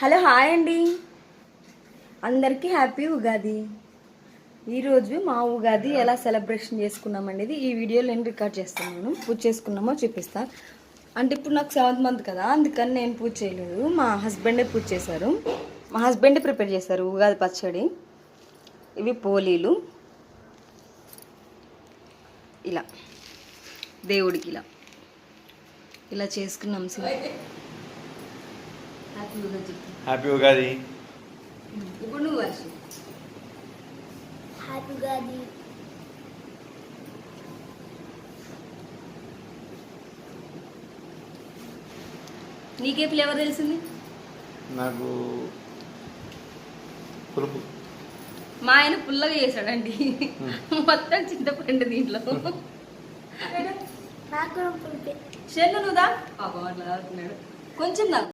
Hello hi అండి, అందరికీ happy Ugadi. ఈరోజు మా ఉగాది ఎలా సెలబ్రేషన్ చేసుకున్నాం అనేది ఈ వీడియోలో నేను రికార్డ్ చేస్తున్నాను. పూజ చేసుకున్నామో చూపిస్తా. అంటే ఇప్పుడు నాకు 7th మంత్ కదా, అందుకని నేను పూజ చేయలేదు. మా హస్బెండే పూజ చేశారు. మా హస్బెండే ప్రిపేర్ చేశారు ఉగాది పచ్చడి. ఇవి పోలీలు, ఇలా దేవుడికి ఇలా చేసుకున్నాం. హ్యాపీ ఉగాది. ఇప్పుడు నువ్వు వర్షం. హ్యాపీ ఉగాది. నీకే ఫ్లేవర్ తెలిసింది? నాకు పులుపు. మా ఆయన పుల్లగా చేశాడండి, మొత్తం చింతపండు దీంట్లో. నాకు పులిపే. షెల్లు నువ్వుదా పాపం అట్లా తాగుతున్నాడు. కొంచెం దా.